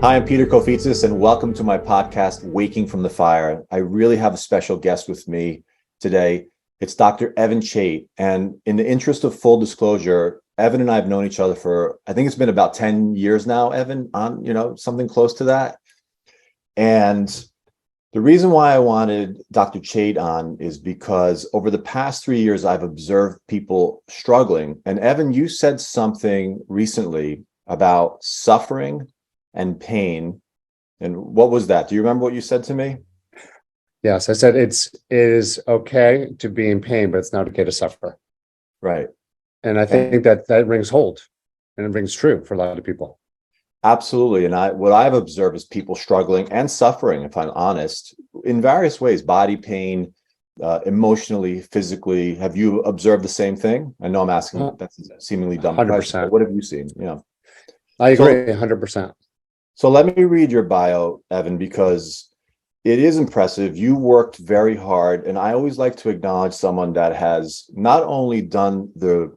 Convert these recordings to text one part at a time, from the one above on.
Hi, I'm Peter Kofitsis, and welcome to my podcast, Waking from the Fire. I really have a special guest with me today. It's Dr. Evan Chait. And in the interest of full disclosure, Evan and I have known each other for, I think it's been about 10 years now, Evan, on, something close to that. And the reason why I wanted Dr. Chait on is because over the past 3 years, I've observed people struggling. And Evan, you said something recently about suffering and pain. And what was that? Do you remember what you said to me? Yes, I said it is okay to be in pain, but it's not okay to suffer. Right. And I think that rings hold, and it rings true for a lot of people. Absolutely. And what I've observed is people struggling and suffering, if I'm honest, in various ways, body pain, emotionally, physically. Have you observed the same thing? I know I'm asking that's a seemingly dumb 100%. question, but what have you seen? I agree 100%. So let me read your bio, Evan, because it is impressive. You worked very hard, and I always like to acknowledge someone that has not only done the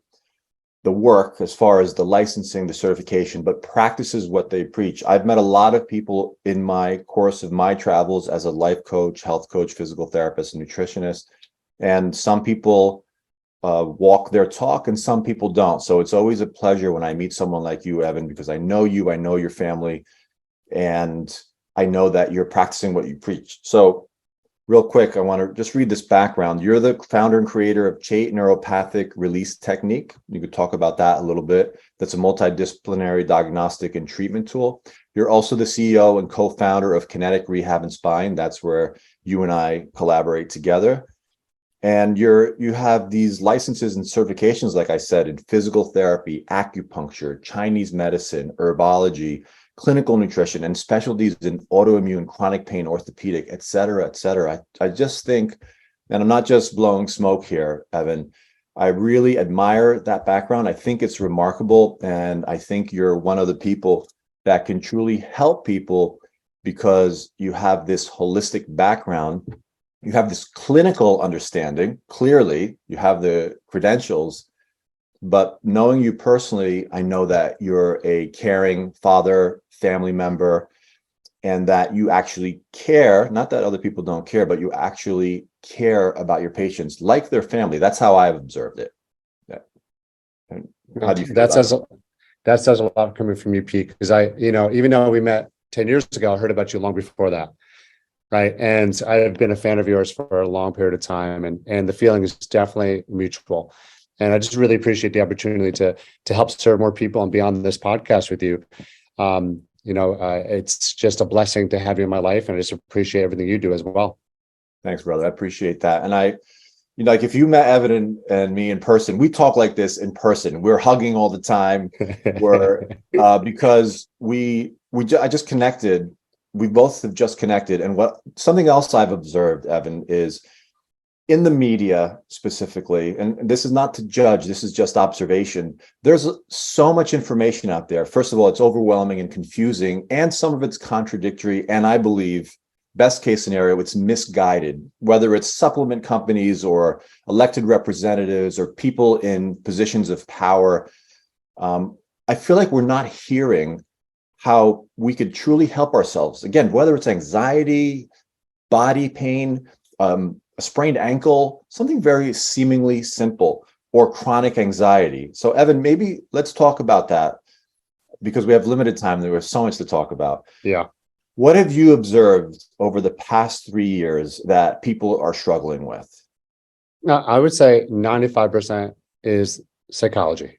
work as far as the licensing, the certification, but practices what they preach. I've met a lot of people in my course of my travels as a life coach, health coach, physical therapist, and nutritionist, and some people walk their talk and some people don't. So it's always a pleasure when I meet someone like you, Evan, because I know you, I know your family, and I know that you're practicing what you preach. So real quick, I want to just read this background. You're the founder and creator of Chait Neuropathic Release Technique. You could talk about that a little bit. That's a multidisciplinary diagnostic and treatment tool. You're also the CEO and co-founder of Kinetic Rehab and Spine. That's where you and I collaborate together. And you have these licenses and certifications, like I said, in physical therapy, acupuncture, Chinese medicine, herbology, clinical nutrition, and specialties in autoimmune, chronic pain, orthopedic, et cetera, et cetera. I just think, and I'm not just blowing smoke here, Evan, I really admire that background. I think it's remarkable. And I think you're one of the people that can truly help people because you have this holistic background. You have this clinical understanding. Clearly, you have the credentials. But knowing you personally, I know that you're a caring father, family member, and that you actually care, not that other people don't care, but you actually care about your patients like their family. That's how I've observed it. How do you feel that says a lot coming from you, Pete, because even though we met 10 years ago, I heard about you long before that. Right. And I have been a fan of yours for a long period of time, and the feeling is definitely mutual. And I just really appreciate the opportunity to help serve more people and be on this podcast with you. It's just a blessing to have you in my life, and I just appreciate everything you do as well. Thanks, brother. I appreciate that. And like if you met Evan and me in person, we talk like this in person. We're hugging all the time. Because I just connected. We both have just connected. And something else I've observed, Evan, is in the media specifically, and this is not to judge, this is just observation. There's so much information out there. First of all, it's overwhelming and confusing, and some of it's contradictory. And I believe, best case scenario, it's misguided, whether it's supplement companies or elected representatives or people in positions of power. I feel like we're not hearing how we could truly help ourselves. Again, whether it's anxiety, body pain, a sprained ankle, something very seemingly simple, or chronic anxiety. So Evan, maybe let's talk about that because we have limited time. There was so much to talk about. Yeah. What have you observed over the past 3 years that people are struggling with? I would say 95% is psychology.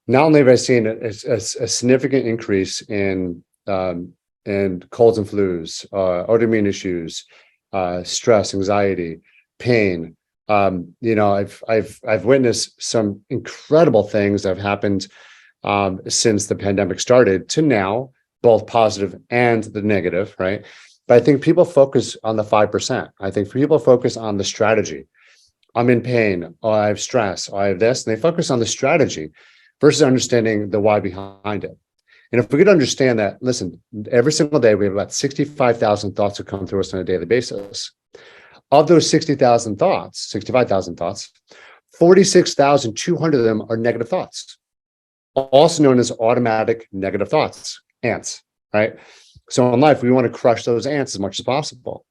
Not only have I seen a significant increase in colds and flus, autoimmune issues, stress, anxiety, pain. I've witnessed some incredible things that have happened since the pandemic started to now, both positive and the negative, right? But I think people focus on the 5%. I think people focus on the strategy. I'm in pain, or I have stress, or I have this, and they focus on the strategy versus understanding the why behind it. And if we could understand that, listen, every single day we have about 65,000 thoughts that come through us on a daily basis. Of those 65,000 thoughts, 46,200 of them are negative thoughts, also known as automatic negative thoughts. ants, right? So in life, we want to crush those ants as much as possible.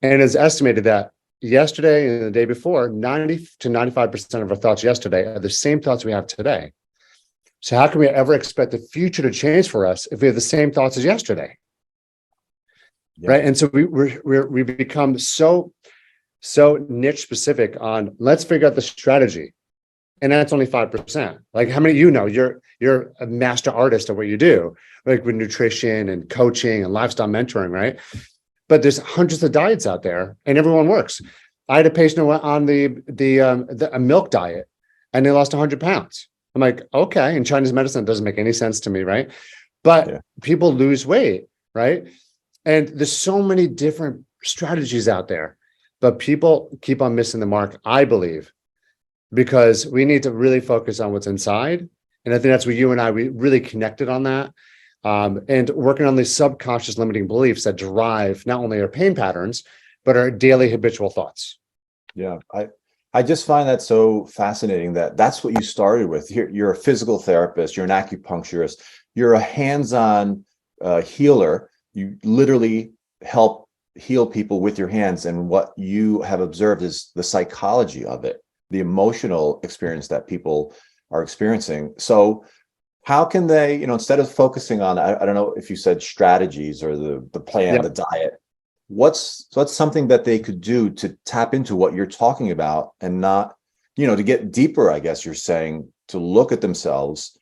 And it's estimated that yesterday and the day before, 90 to 95% of our thoughts yesterday are the same thoughts we have today. So how can we ever expect the future to change for us if we have the same thoughts as yesterday? Yeah. Right. And so we become so niche specific on let's figure out the strategy. And that's only 5%. Like how many, you're a master artist at what you do, like with nutrition and coaching and lifestyle mentoring, right? But there's hundreds of diets out there and everyone works. I had a patient who went on a milk diet and they lost 100 pounds. I'm like, okay. In Chinese medicine, it doesn't make any sense to me, right? But people lose weight, right? And there's so many different strategies out there, but people keep on missing the mark, I believe, because we need to really focus on what's inside. And I think that's where you and I, we really connected on that. And working on these subconscious limiting beliefs that drive not only our pain patterns, but our daily habitual thoughts. Yeah. I just find that so fascinating that that's what you started with. You're a physical therapist, you're an acupuncturist, you're a hands-on healer. You literally help heal people with your hands. And what you have observed is the psychology of it, the emotional experience that people are experiencing. So how can they, instead of focusing on, I don't know if you said strategies or the plan, the diet, what's something that they could do to tap into what you're talking about and not, to get deeper, I guess you're saying, to look at themselves,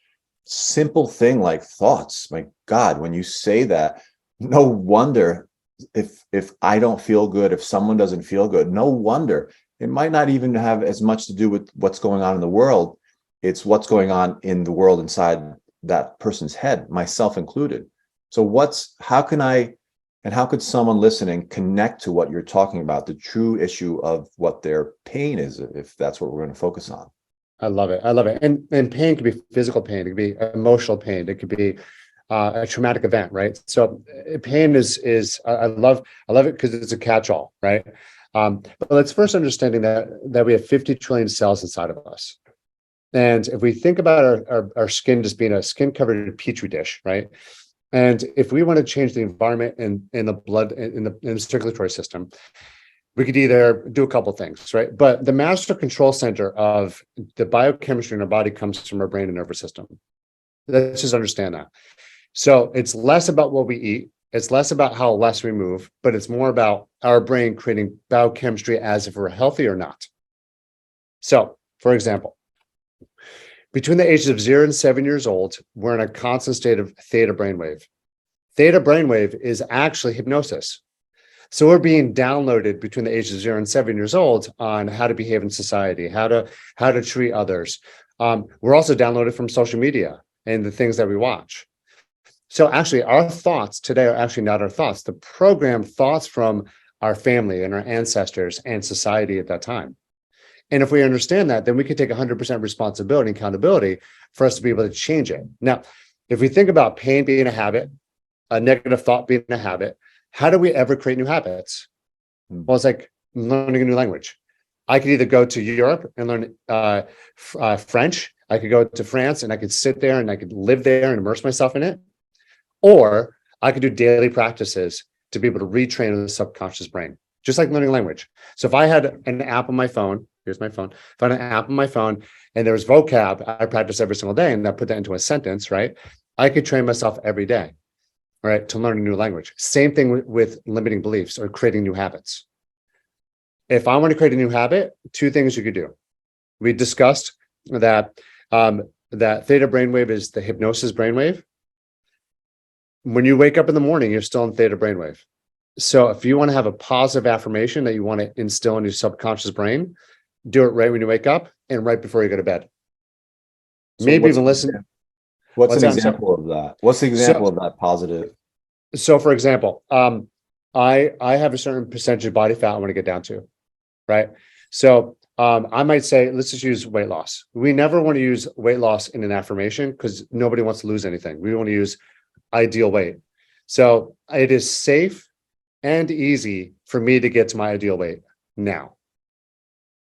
simple thing like thoughts. My God, when you say that, no wonder if I don't feel good, if someone doesn't feel good, no wonder. It might not even have as much to do with what's going on in the world. It's what's going on in the world inside that person's head, myself included. So how could someone listening connect to what you're talking about, the true issue of what their pain is, if that's what we're going to focus on? I love it. I love it. And pain could be physical pain. It could be emotional pain. It could be a traumatic event, right? So pain is I love it because it's a catch-all, right? But let's first understanding that we have 50 trillion cells inside of us. And if we think about our skin just being a skin covered petri dish, right? And if we want to change the environment in the blood, in the circulatory system, we could either do a couple of things, right? But the master control center of the biochemistry in our body comes from our brain and nervous system. Let's just understand that. So it's less about what we eat. It's less about how less we move, but it's more about our brain creating biochemistry as if we're healthy or not. So, for example, between the ages of 0 and 7 years old, we're in a constant state of theta brainwave. Theta brainwave is actually hypnosis. So we're being downloaded between the ages of 0 and 7 years old on how to behave in society, how to treat others. We're also downloaded from social media and the things that we watch. So actually, our thoughts today are actually not our thoughts. The programmed thoughts from our family and our ancestors and society at that time. And if we understand that, then we can take 100% responsibility and accountability for us to be able to change it. Now, if we think about pain being a habit, a negative thought being a habit, how do we ever create new habits? Well, it's like learning a new language. I could either go to Europe and learn French. I could go to France and I could sit there and I could live there and immerse myself in it. Or I could do daily practices to be able to retrain the subconscious brain, just like learning language. So if I had an app on my phone, here's my phone. If I had an app on my phone and there was vocab, I practice every single day and I put that into a sentence, right? I could train myself every day, right, to learn a new language. Same thing with limiting beliefs or creating new habits. If I want to create a new habit, two things you could do. We discussed that that theta brainwave is the hypnosis brainwave. When you wake up in the morning, you're still in theta brainwave. So if you want to have a positive affirmation that you want to instill in your subconscious brain, do it right when you wake up and right before you go to bed. So maybe even listen. What's an example of that? What's the example of that positive? So for example, I have a certain percentage of body fat I want to get down to, right? So I might say, let's just use weight loss. We never want to use weight loss in an affirmation because nobody wants to lose anything. We want to use ideal weight. So it is safe and easy for me to get to my ideal weight now,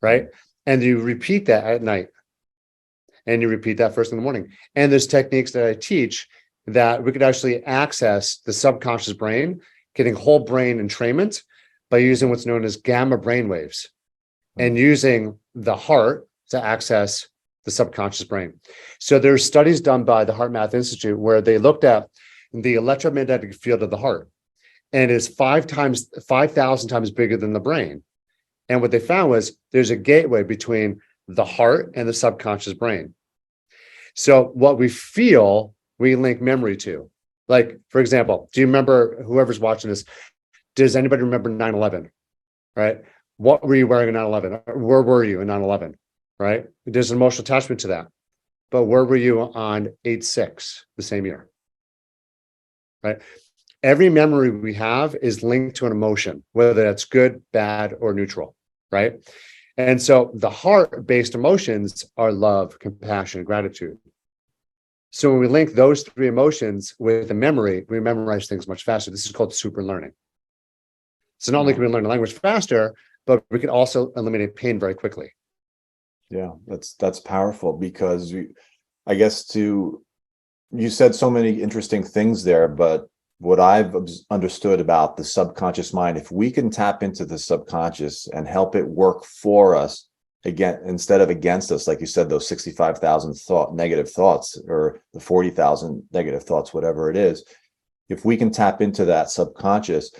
right? And you repeat that at night and you repeat that first in the morning. And there's techniques that I teach that we could actually access the subconscious brain, getting whole brain entrainment by using what's known as gamma brain waves and using the heart to access the subconscious brain. So there's studies done by the Heart Math Institute where they looked at the electromagnetic field of the heart, and it's 5,000 times bigger than the brain. And what they found was there's a gateway between the heart and the subconscious brain. So what we feel, we link memory to. Like, for example, do you remember, whoever's watching this, does anybody remember 9/11, right? What were you wearing in 9/11? Where were you in 9/11, right? There's an emotional attachment to that. But where were you on 8/6, the same year, right? Every memory we have is linked to an emotion, whether that's good, bad, or neutral, right? And so the heart-based emotions are love, compassion, gratitude. So when we link those three emotions with a memory, we memorize things much faster. This is called super learning. So not only can we learn a language faster, but we can also eliminate pain very quickly. Yeah, that's powerful because I guess you said so many interesting things there, but what I've understood about the subconscious mind, if we can tap into the subconscious and help it work for us, again, instead of against us, like you said, those 65,000 negative thoughts or the 40,000 negative thoughts, whatever it is, if we can tap into that subconscious,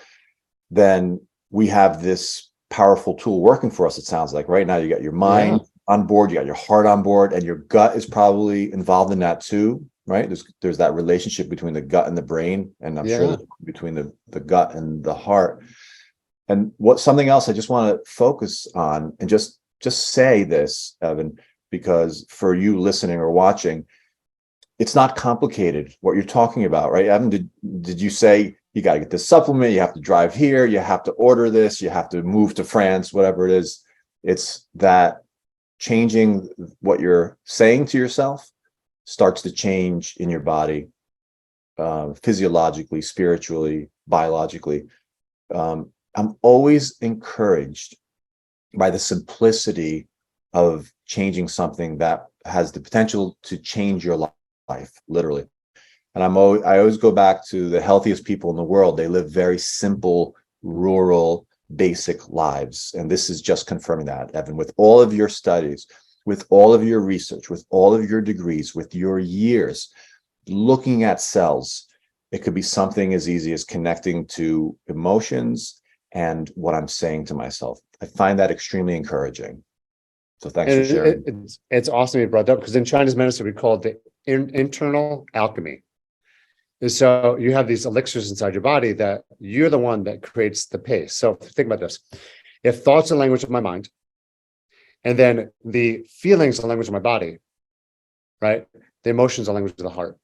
then we have this powerful tool working for us. It sounds like right now you got your mind on board, you got your heart on board, and your gut is probably involved in that too, right? There's that relationship between the gut and the brain, and I'm sure that between the gut and the heart. And something else I just want to focus on, and just say this, Evan, because for you listening or watching, it's not complicated what you're talking about, right? Evan, did you say you got to get this supplement, you have to drive here, you have to order this, you have to move to France, whatever it is? It's that changing what you're saying to yourself starts to change in your body, physiologically, spiritually, biologically. I'm always encouraged by the simplicity of changing something that has the potential to change your life, literally. And I always go back to the healthiest people in the world. They live very simple, rural, basic lives. And this is just confirming that, Evan, with all of your studies, with all of your research, with all of your degrees, with your years looking at cells. It could be something as easy as connecting to emotions and what I'm saying to myself. I find that extremely encouraging. So thanks for sharing. It's awesome you brought that up, because in Chinese medicine, we call it the internal alchemy. And so you have these elixirs inside your body that you're the one that creates the pace. So think about this. If thoughts are the language of my mind, and then the feelings are the language of my body, right? The emotions are the language of the heart.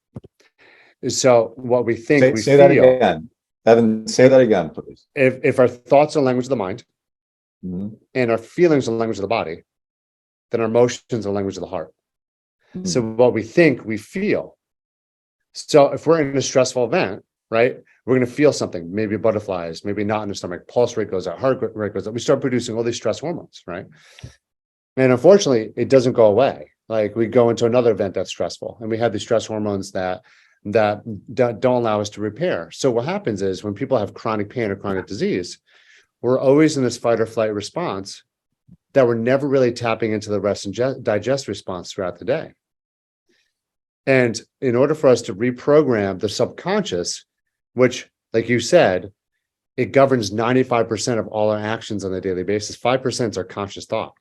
So what we think, say that again. Evan, say that again, please. If our thoughts are the language of the mind, and our feelings are the language of the body, then our emotions are the language of the heart. So what we think, we feel. So if we're in a stressful event, right, we're going to feel something, maybe butterflies, maybe knot in the stomach, pulse rate goes up, heart rate goes up. We start producing all these stress hormones, right? And unfortunately, it doesn't go away. Like, we go into another event that's stressful, and we have these stress hormones that don't allow us to repair. So what happens is, when people have chronic pain or chronic disease, we're always in this fight or flight response that we're never really tapping into the rest and digest response throughout the day. And in order for us to reprogram the subconscious, which, like you said, it governs 95% of all our actions on a daily basis, 5% is our conscious thought.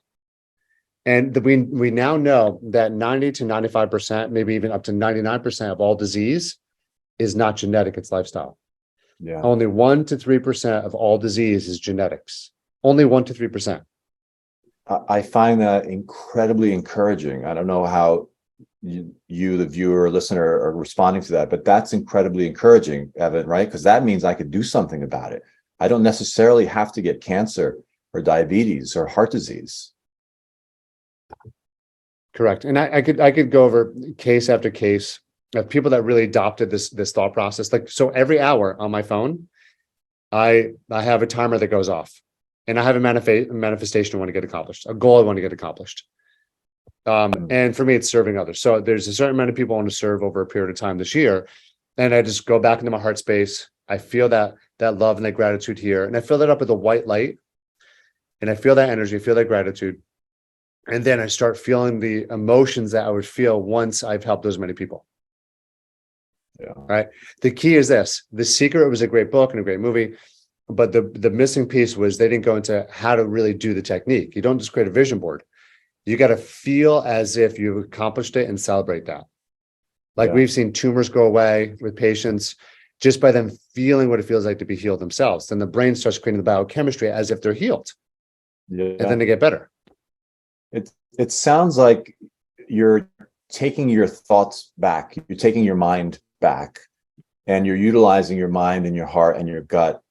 And we now know that 90 to 95%, maybe even up to 99% of all disease is not genetic, it's lifestyle. Yeah. Only 1 to 3% of all disease is genetics. Only 1 to 3%. I find that incredibly encouraging. I don't know how you, the viewer or listener, are responding to that, but that's incredibly encouraging, Evan, right? Because that means I could do something about it. I don't necessarily have to get cancer or diabetes or heart disease. Correct. And I could go over case after case of people that really adopted this thought process. Like, so every hour on my phone, I have a timer that goes off, and I have a manifestation I want to get accomplished, a goal I want to get accomplished. And for me, it's serving others. So there's a certain amount of people I want to serve over a period of time this year. And I just go back into my heart space. I feel that love and that gratitude here. And I fill that up with a white light. And I feel that energy, feel that gratitude. And then I start feeling the emotions that I would feel once I've helped those many people. Yeah. Right. The key is this. The Secret was a great book and a great movie. But the missing piece was they didn't go into how to really do the technique. You don't just create a vision board. You got to feel as if you've accomplished it and celebrate that. Like we've seen tumors go away with patients just by them feeling what it feels like to be healed themselves. Then the brain starts creating the biochemistry as if they're healed. Yeah. And then they get better. It sounds like you're taking your thoughts back. You're taking your mind back, and you're utilizing your mind and your heart and your gut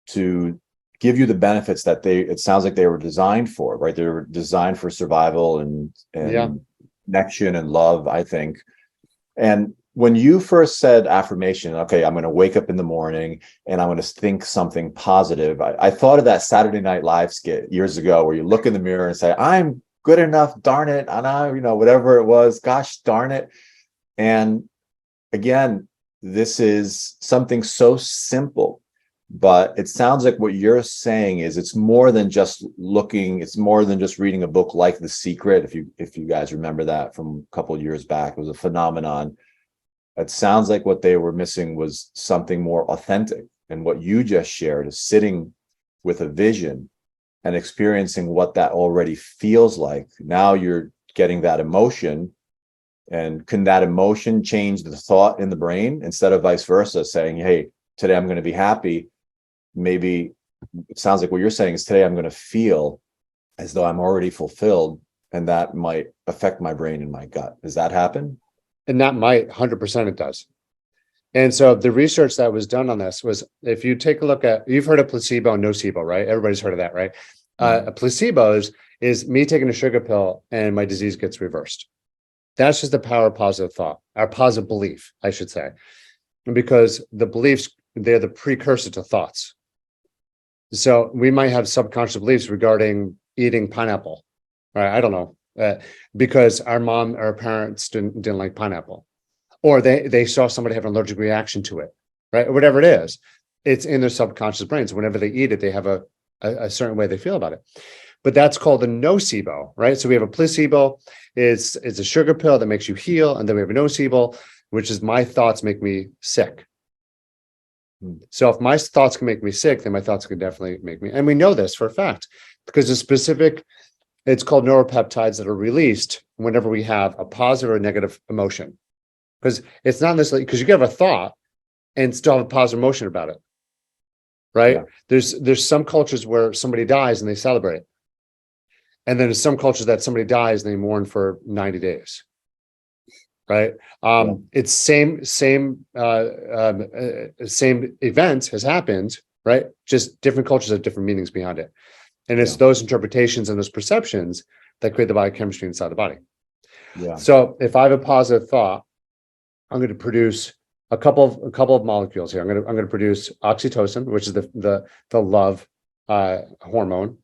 to give you the benefits that it sounds like they were designed for, right? They were designed for survival and connection and love, I think. And when you first said affirmation, okay, I'm going to wake up in the morning and I'm going to think something positive. I thought of that Saturday Night Live skit years ago where you look in the mirror and say, I'm good enough, darn it. And I, whatever it was, gosh, darn it. And again, this is something so simple, but it sounds like what you're saying is it's more than just reading a book like The Secret. If you guys remember that from a couple of years back, it was a phenomenon. It sounds like what they were missing was something more authentic. And what you just shared is sitting with a vision and experiencing what that already feels like. Now you're getting that emotion. And can that emotion change the thought in the brain instead of vice versa, saying, hey, today I'm going to be happy? Maybe it sounds like what you're saying is today I'm going to feel as though I'm already fulfilled, and that might affect my brain and my gut. Does that happen? And that might, 100% it does. And so the research that was done on this was, if you take a look at, you've heard of placebo and nocebo, right? Everybody's heard of that, right? A placebo is me taking a sugar pill and my disease gets reversed. That's just the power of positive thought, our positive belief, I should say. And because the beliefs, they're the precursor to thoughts. So we might have subconscious beliefs regarding eating pineapple, right? I don't know, because our mom or our parents didn't like pineapple, or they saw somebody have an allergic reaction to it, right? Or whatever it is, it's in their subconscious brains. Whenever they eat it, they have a certain way they feel about it. But that's called a nocebo, right? So we have a placebo, it's a sugar pill that makes you heal, and then we have a nocebo, which is my thoughts make me sick. So if my thoughts can make me sick, then my thoughts can definitely make me, and we know this for a fact, because it's called neuropeptides that are released whenever we have a positive or a negative emotion. Because it's not necessarily, because you can have a thought and still have a positive emotion about it, right? Yeah. There's some cultures where somebody dies and they celebrate. And then there's some cultures that somebody dies and they mourn for 90 days. Right. It's same event has happened, right? Just different cultures have different meanings behind it. And it's those interpretations and those perceptions that create the biochemistry inside the body. Yeah. So if I have a positive thought, I'm going to produce a couple of molecules here. I'm going to produce oxytocin, which is the love hormone,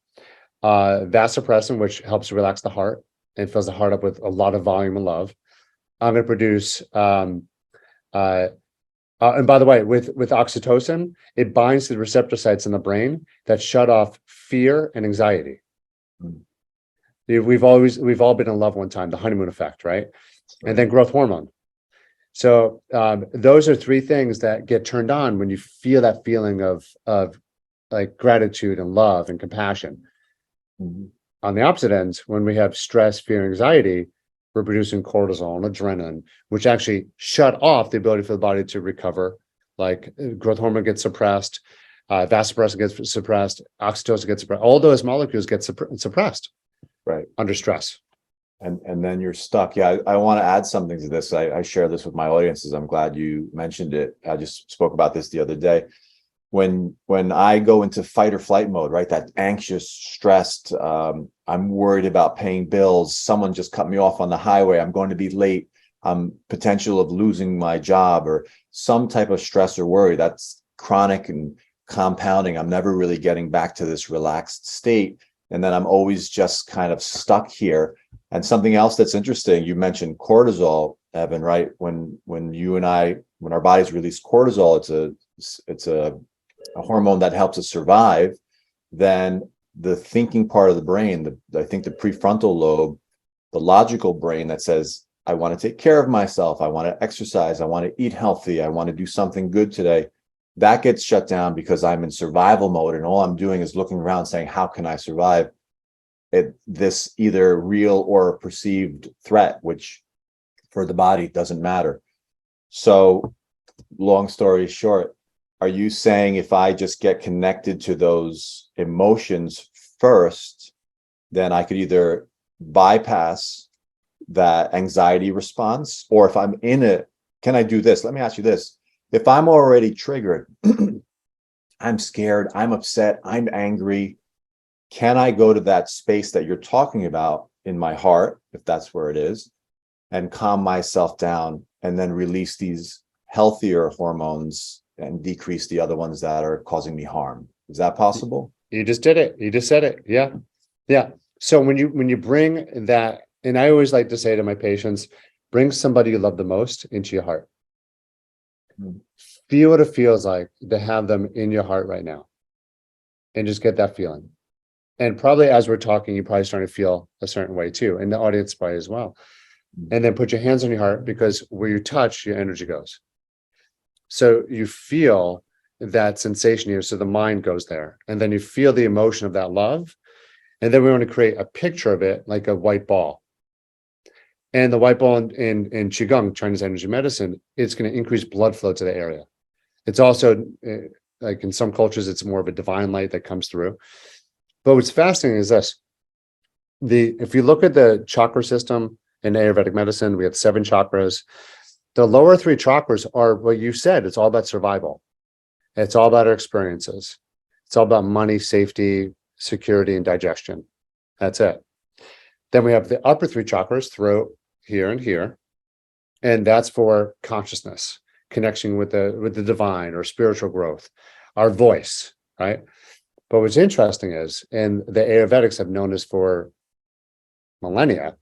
vasopressin, which helps relax the heart and fills the heart up with a lot of volume and love. I'm going to produce, and by the way, with oxytocin, it binds to the receptor sites in the brain that shut off fear and anxiety. We've all been in love one time, the honeymoon effect, right? And then growth hormone. So those are three things that get turned on when you feel that feeling of like gratitude and love and compassion. On the opposite ends, when we have stress, fear, anxiety, we're producing cortisol and adrenaline, which actually shut off the ability for the body to recover. Like growth hormone gets suppressed, vasopressin gets suppressed, oxytocin gets suppressed. All those molecules get suppressed, right, under stress. And then you're stuck. Yeah, I want to add something to this. I share this with my audiences. I'm glad you mentioned it. I just spoke about this the other day. When I go into fight or flight mode, right, that anxious, stressed, I'm worried about paying bills. Someone just cut me off on the highway. I'm going to be late. Potential of losing my job or some type of stress or worry. That's chronic and compounding. I'm never really getting back to this relaxed state. And then I'm always just kind of stuck here. And something else that's interesting, you mentioned cortisol. Evan, right? When you and I, when our bodies release cortisol, it's a hormone that helps us survive. Then the thinking part of the brain, I think the prefrontal lobe, the logical brain that says, I want to take care of myself, I want to exercise, I want to eat healthy, I want to do something good today. That gets shut down because I'm in survival mode, and all I'm doing is looking around saying, how can I survive this either real or perceived threat, which for the body doesn't matter. So long story short, are you saying if I just get connected to those emotions first, then I could either bypass that anxiety response, or if I'm in it, can I do this? Let me ask you this. If I'm already triggered, I'm scared, I'm upset, I'm angry, can I go to that space that you're talking about in my heart, if that's where it is, and calm myself down and then release these healthier hormones and decrease the other ones that are causing me harm? Is that possible? You just did it. You just said it. Yeah. Yeah. So when you bring that, and I always like to say to my patients, bring somebody you love the most into your heart. Feel what it feels like to have them in your heart right now, and just get that feeling. And probably as we're talking, you're probably starting to feel a certain way too, and the audience probably as well. And then put your hands on your heart, because where you touch, your energy goes. So you feel that sensation here. So the mind goes there, and then you feel the emotion of that love. And then we want to create a picture of it like a white ball. And the white ball in Qigong, Chinese energy medicine, it's going to increase blood flow to the area. It's also, like in some cultures, it's more of a divine light that comes through. But what's fascinating is this. If you look at the chakra system in Ayurvedic medicine, we have 7 chakras. The lower 3 chakras are what you said. It's all about survival. It's all about our experiences. It's all about money, safety, security, and digestion. That's it. Then we have the upper 3 chakras, throat, here and here. And that's for consciousness, connection with the divine or spiritual growth, our voice, right? But what's interesting is, and the Ayurvedics have known this for millennia,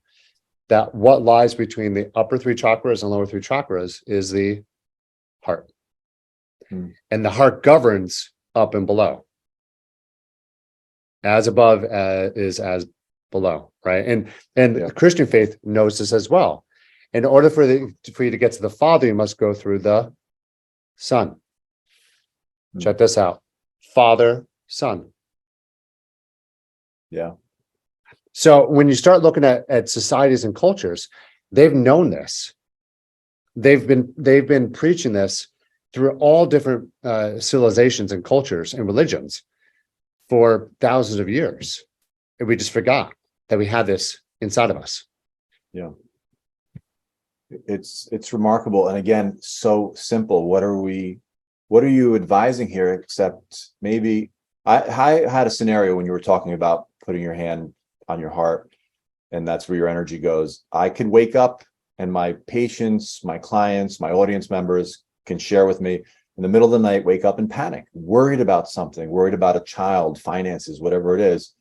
that what lies between the upper 3 chakras and lower 3 chakras is the heart. And the heart governs up and below. As above is as below, right? And the Christian faith knows this as well. In order for you to get to the Father, you must go through the Son. Check this out. Father, Son. Yeah. So when you start looking at societies and cultures, they've known this. They've been preaching this through all different civilizations and cultures and religions for thousands of years. And we just forgot that we had this inside of us. Yeah. It's remarkable. And again, so simple. What are you advising here? Except maybe I had a scenario when you were talking about putting your hand on your heart, and that's where your energy goes. I could wake up and my patients, my clients, my audience members can share with me in the middle of the night, wake up and panic, worried about something, worried about a child, finances, whatever it is.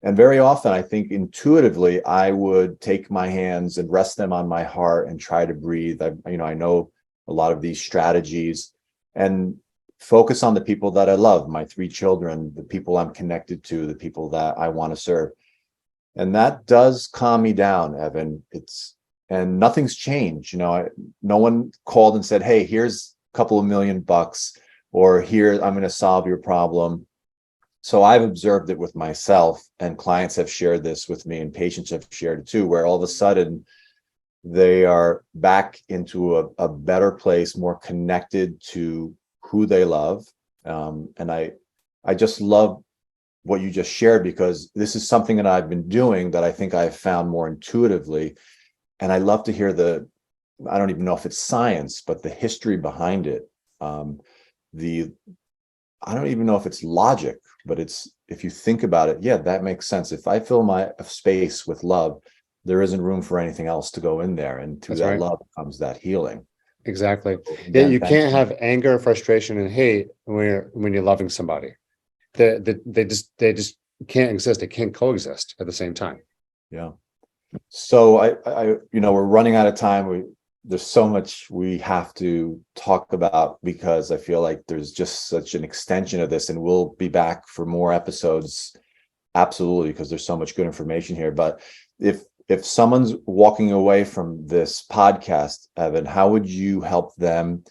And very often, I think intuitively, I would take my hands and rest them on my heart and try to breathe. I know a lot of these strategies, and focus on the people that I love, my 3 children, the people I'm connected to, the people that I want to serve. And that does calm me down, Evan. And nothing's changed. No one called and said, hey, here's a couple of $1,000,000, or here, I'm going to solve your problem. So I've observed it with myself, and clients have shared this with me, and patients have shared it too, where all of a sudden they are back into a better place, more connected to who they love. And I just love what you just shared, because this is something that I've been doing that I think I've found more intuitively. And I love to hear I don't even know if it's science, but the history behind it. I don't even know if it's logic, but if you think about it, yeah, that makes sense. If I fill my space with love, there isn't room for anything else to go in there. And through that love comes that healing. Exactly. Again, Yeah, you can't have anger, frustration, and hate when you're loving somebody. They just can't exist. They can't coexist at the same time. Yeah. So we're running out of time. there's so much we have to talk about because I feel like there's just such an extension of this, and we'll be back for more episodes. Absolutely, because there's so much good information here. But if someone's walking away from this podcast, Evan, how would you help them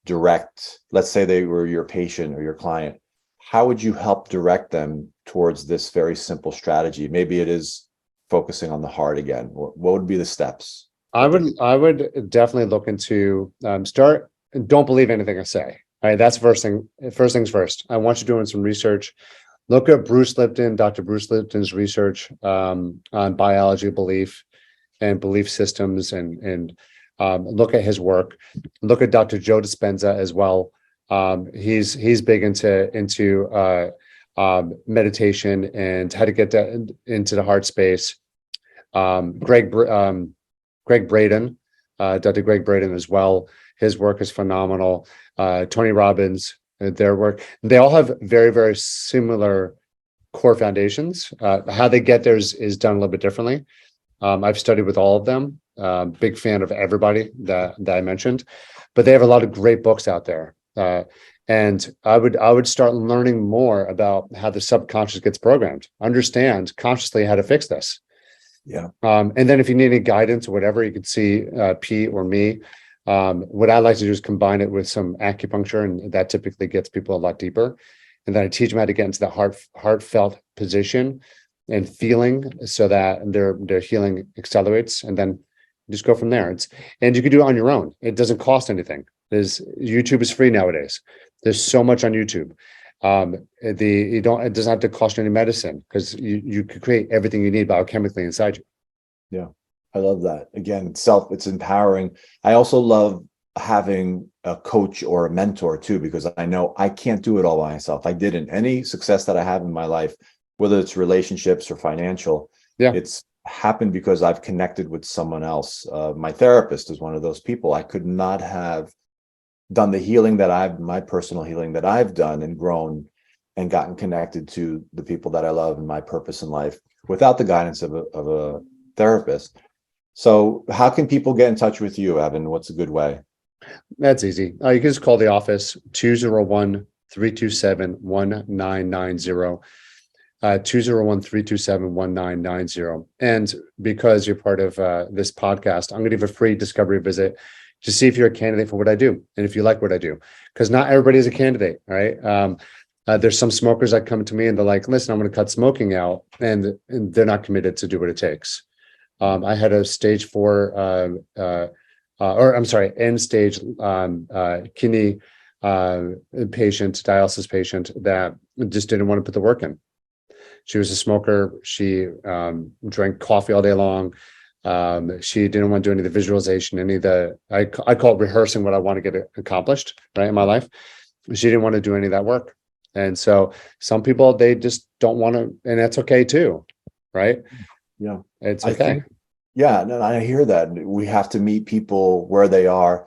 direct, let's say they were your patient or your client, how would you help direct them towards this very simple strategy? Maybe it is focusing on the heart again. What would be the steps I that they would could? I would definitely look into start. Don't believe anything I say. All right, that's first thing. First things first. I want you doing some research. Look at Bruce Lipton, Dr. Bruce Lipton's research on biology belief and belief systems, and look at his work. Look at Dr. Joe Dispenza as well. He's big into meditation and how to get that into the heart space. Greg Braden, Dr. Greg Braden as well. His work is phenomenal. Tony Robbins, their work. They all have very, very similar core foundations. How they get there is done a little bit differently. I've studied with all of them. Big fan of everybody that I mentioned, but they have a lot of great books out there. And I would start learning more about how the subconscious gets programmed. Understand consciously how to fix this. Yeah. And then if you need any guidance or whatever, you could see Pete or me. What I like to do is combine it with some acupuncture, and that typically gets people a lot deeper. And then I teach them how to get into the heartfelt position and feeling, so that their healing accelerates, and then just go from there. And you can do it on your own. It doesn't cost anything. YouTube is free nowadays. There's so much on YouTube. It doesn't have to cost you any medicine, because you could create everything you need biochemically inside you. Yeah, I love that. Again, it's empowering. I also love having a coach or a mentor too, because I know I can't do it all by myself. I didn't. Any success that I have in my life, whether it's relationships or financial, Yeah. it's happened because I've connected with someone else. My therapist is one of those people. I could not have done the healing that my personal healing that I've done and grown and gotten connected to the people that I love and my purpose in life without the guidance of a therapist. So how can people get in touch with you, Evan? What's a good way? That's easy. You can just call the office 201-327-1990. 201-327-1990. And because you're part of this podcast, I'm going to give a free discovery visit to see if you're a candidate for what I do and if you like what I do. Because not everybody is a candidate, right? There's some smokers that come to me and they're like, listen, I'm going to cut smoking out, and they're not committed to do what it takes. I had a stage 4, end stage kidney dialysis patient that just didn't want to put the work in. She was a smoker. She drank coffee all day long. She didn't want to do any of the visualization, I call it rehearsing what I want to get accomplished, right, in my life. She didn't want to do any of that work. And so some people, they just don't want to, and that's okay too, right? Yeah, It's I okay. think, yeah, no, I hear that. We have to meet people where they are.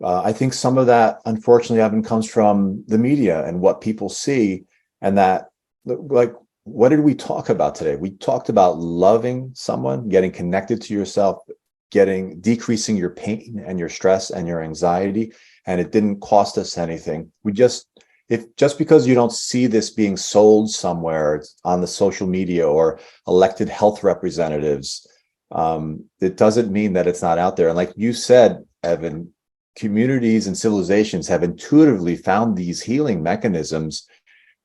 I think some of that, unfortunately, Evan, comes from the media and what people see. And that, like, what did we talk about today? We talked about loving someone, getting connected to yourself, decreasing your pain and your stress and your anxiety. And it didn't cost us anything. Just because you don't see this being sold somewhere on the social media or elected health representatives, it doesn't mean that it's not out there. And like you said, Evan, communities and civilizations have intuitively found these healing mechanisms.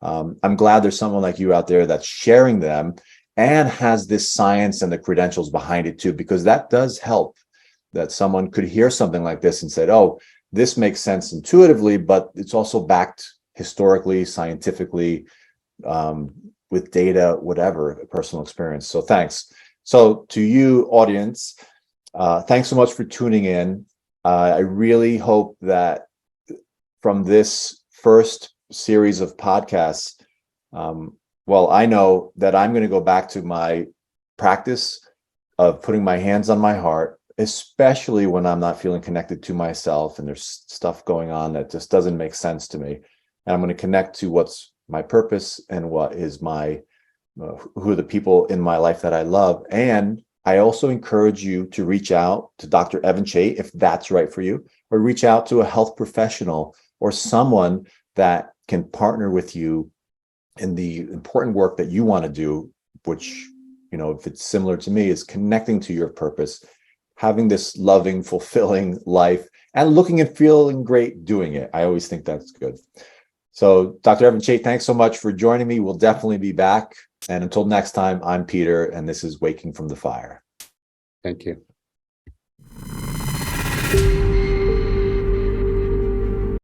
I'm glad there's someone like you out there that's sharing them and has this science and the credentials behind it too, because that does help, that someone could hear something like this and said, oh, this makes sense intuitively, but it's also backed historically, scientifically, with data, whatever, personal experience. So thanks. So to you, audience, thanks so much for tuning in. I really hope that from this first series of podcasts, well, I know that I'm going to go back to my practice of putting my hands on my heart, especially when I'm not feeling connected to myself and there's stuff going on that just doesn't make sense to me. And I'm going to connect to what's my purpose and what is who are the people in my life that I love, and I also encourage you to reach out to Dr. Evan Chait if that's right for you, or reach out to a health professional or someone that can partner with you in the important work that you want to do, which, if it's similar to me, is connecting to your purpose, having this loving, fulfilling life, and looking and feeling great doing it. I always think that's good. So, Dr. Evan Chait, thanks so much for joining me. We'll definitely be back. And until next time, I'm Peter, and this is Waking from the Fire. Thank you.